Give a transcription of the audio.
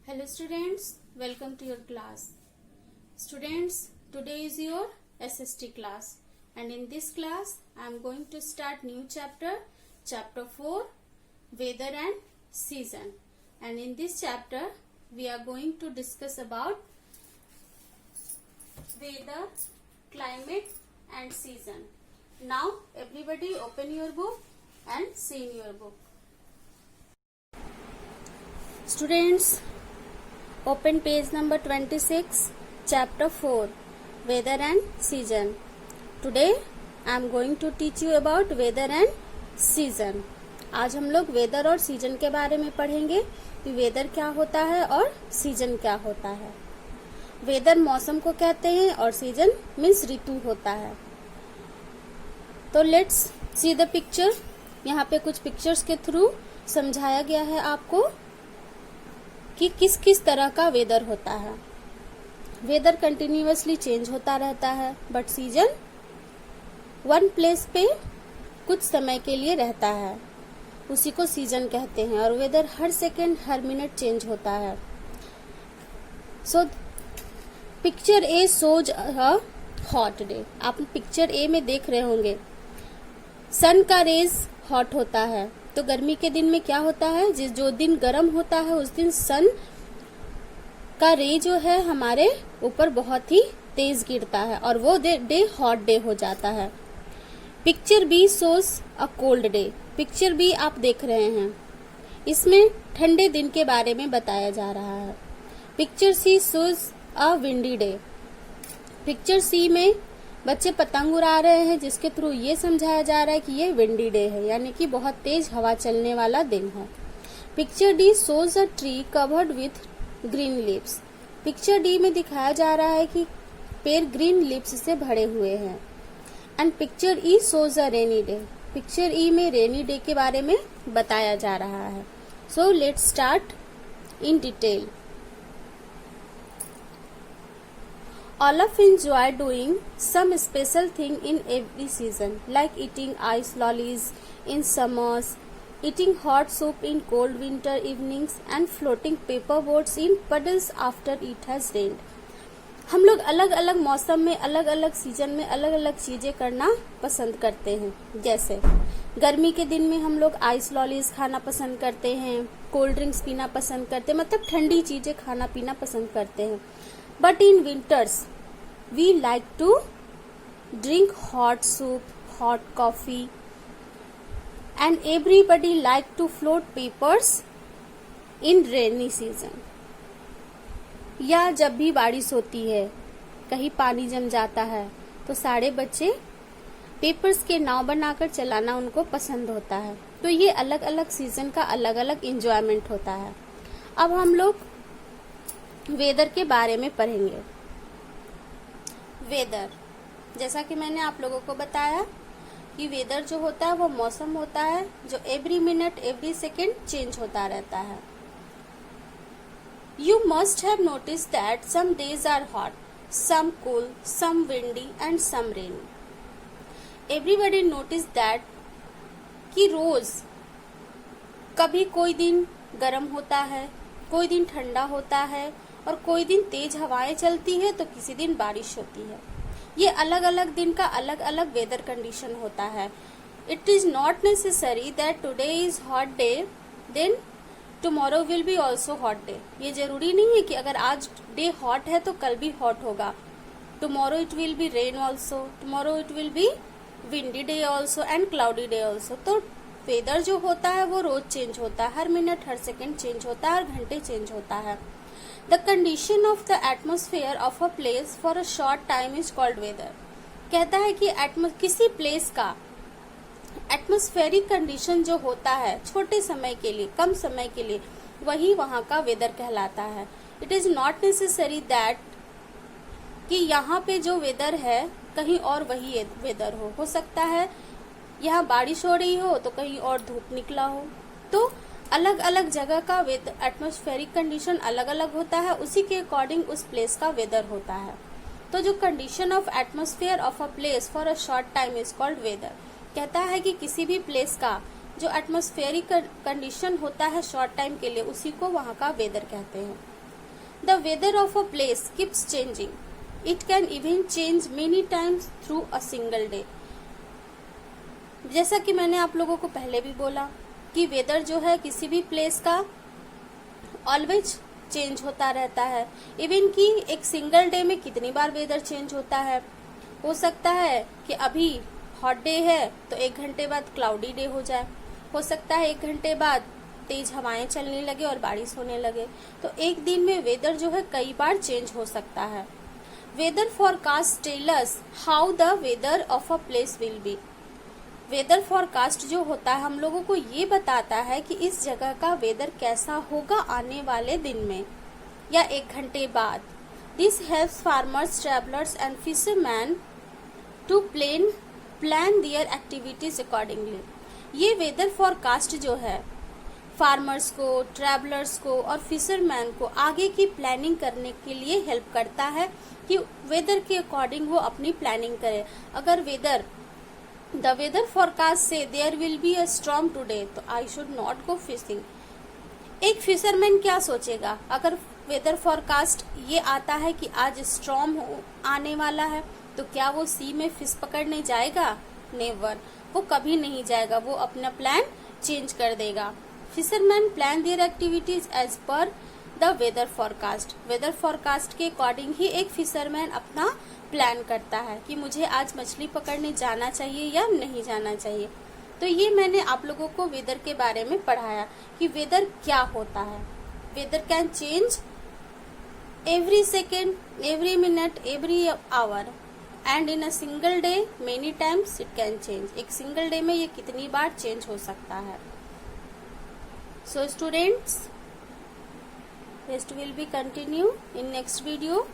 Hello students, welcome to your class. Students, today is your SST class and in this class I am going to start new chapter 4, weather and season. And in this chapter we are going to discuss about weather, climate and season. Now everybody open your book and see in your book. Students, open page number 26, chapter 4, weather and season. Today I am going to teach you about weather and season. आज हम लोग weather और season के बारे में पढ़ेंगे कि weather क्या होता है और सीजन क्या होता है. वेदर मौसम को कहते हैं और सीजन मीन्स ऋतु होता है. तो लेट्स सी द पिक्चर. यहाँ पे कुछ पिक्चर्स के थ्रू समझाया गया है आपको कि किस किस तरह का वेदर होता है. वेदर कंटिन्यूअसली चेंज होता रहता है बट सीजन वन प्लेस पे कुछ समय के लिए रहता है, उसी को सीजन कहते हैं. और वेदर हर सेकेंड हर मिनट चेंज होता है. So picture A shows a hot day. आप पिक्चर ए में देख रहे होंगे सन का रेज हॉट होता है. तो गर्मी के दिन में क्या होता है, जो दिन गर्म होता है उस दिन सन का रे जो है हमारे ऊपर बहुत ही तेज गिरता है और वो डे हॉट डे हो जाता है. Picture B shows a cold day. Picture B आप देख रहे हैं, इसमें ठंडे दिन के बारे में बताया जा रहा है. Picture C shows a windy day. Picture C में बच्चे पतंग उड़ा रहे हैं जिसके थ्रू ये समझाया जा रहा है कि ये विंडी डे है, यानी कि बहुत तेज हवा चलने वाला दिन है. Picture D shows a tree covered with green leaves. Picture D में दिखाया जा रहा है कि पेड़ ग्रीन लीव्स से भरे हुए हैं. And picture E shows a rainy day. Picture E में रेनी डे के बारे में बताया जा रहा है. So let's start in detail. All of enjoy doing some special thing in every season, like eating ice lollies in summers, eating hot soup in cold winter evenings, and floating paper boats in puddles after it has rained. हम लोग अलग अलग मौसम में अलग अलग season में अलग अलग चीजें करना पसंद करते हैं. जैसे गर्मी के दिन में हम लोग आइस लॉलीज खाना पसंद करते हैं, कोल्ड ड्रिंक्स पीना पसंद करते हैं, मतलब ठंडी चीजें खाना पीना पसंद करते हैं. But in winters, we like to drink hot soup, hot coffee, and everybody like to float papers in rainy season. या जब भी बारिश होती है, कहीं पानी जम जाता है, तो सारे बच्चे पेपर्स के नाव बनाकर चलाना उनको पसंद होता है. तो ये अलग अलग सीजन का अलग अलग इंजॉयमेंट होता है. अब हम लोग वेदर के बारे में पढ़ेंगे. वेदर, जैसा कि मैंने आप लोगों को बताया कि वेदर जो होता है वो मौसम होता है जो every minute every second change होता रहता है. You must have notice that some days are hot, some cool, some windy and some rainy. Everybody notice that कि रोज कभी कोई दिन गर्म होता है, कोई दिन ठंडा होता है और कोई दिन तेज हवाएं चलती है तो किसी दिन बारिश होती है. ये अलग अलग दिन का अलग अलग वेदर कंडीशन होता है. It is not necessary that today is hot day then tomorrow will be also hot day. ये जरूरी नहीं है कि अगर आज डे हॉट है तो कल भी हॉट होगा. Tomorrow it will be rain also, tomorrow it will be windy day also and cloudy day also. तो वेदर जो होता है वो रोज चेंज होता है, हर मिनट हर सेकेंड चेंज होता है, हर घंटे चेंज होता है. The condition of the atmosphere of a place for a short time is called weather. कहता है कि किसी प्लेस का एटमॉस्फेरिक कंडीशन जो होता है छोटे समय के लिए, कम समय के लिए, वही वहाँ का वेदर कहलाता है. It is not necessary that कि यहाँ पे जो वेदर है कहीं और वही वेदर हो सकता है यहाँ बारिश हो रही हो तो कहीं और धूप निकला हो. तो अलग अलग जगह का वेदर एटमॉस्फेरिक कंडीशन अलग अलग होता है, उसी के अकॉर्डिंग उस प्लेस का वेदर होता है. तो जो condition of atmosphere of a place for a short time is called weather. कहता है कि किसी भी प्लेस का जो एटमॉस्फेरिक कंडीशन होता है शॉर्ट टाइम के लिए, उसी को वहाँ का वेदर कहते हैं. The weather of a place keeps changing. It can even change many times through a single day. जैसा कि मैंने आप लोगों को पहले भी बोला कि वेदर जो है किसी भी प्लेस का ऑलवेज चेंज होता रहता है. इवन कि एक सिंगल डे में कितनी बार वेदर चेंज होता है. हो सकता है कि अभी हॉट डे है तो 1 घंटे बाद क्लाउडी डे हो जाए. हो सकता है 1 घंटे बाद तेज हवाएं चलने लगे और बारिश होने लगे. तो एक दिन में वेदर जो है कई बार चेंज हो सकता है. Weather forecast tell us how the weather of a place will be. Weather forecast जो होता है हम लोगों को ये बताता है कि इस जगह का वेदर कैसा होगा आने वाले दिन में या 1 घंटे बाद. This helps farmers, travellers and fisherman to plan their activities accordingly. ये वेदर फॉरकास्ट जो है फार्मर्स को, ट्रैवलर्स को और फिशरमैन को आगे की प्लानिंग करने के लिए हेल्प करता है कि वेदर के अकॉर्डिंग वो अपनी प्लानिंग करे. अगर द वेदर फॉरकास्ट से there will be a storm today तो I should not go fishing. एक फिशरमैन क्या सोचेगा अगर वेदर फॉरकास्ट ये आता है कि आज स्टॉर्म आने वाला है तो क्या वो सी में फिश पकड़ने जाएगा? नेवर. वो कभी नहीं जाएगा. वो अपना प्लान चेंज कर देगा. Fisherman plan their activities as per the weather forecast. Weather forecast के अकॉर्डिंग ही एक फिशरमैन अपना प्लान करता है कि मुझे आज मछली पकड़ने जाना चाहिए या नहीं जाना चाहिए. तो ये मैंने आप लोगों को वेदर के बारे में पढ़ाया कि वेदर क्या होता है. Weather can change every second, every minute, every hour and in a single day many times it can change. एक सिंगल डे में ये कितनी बार चेंज हो सकता है. So students, rest will be continue in next video.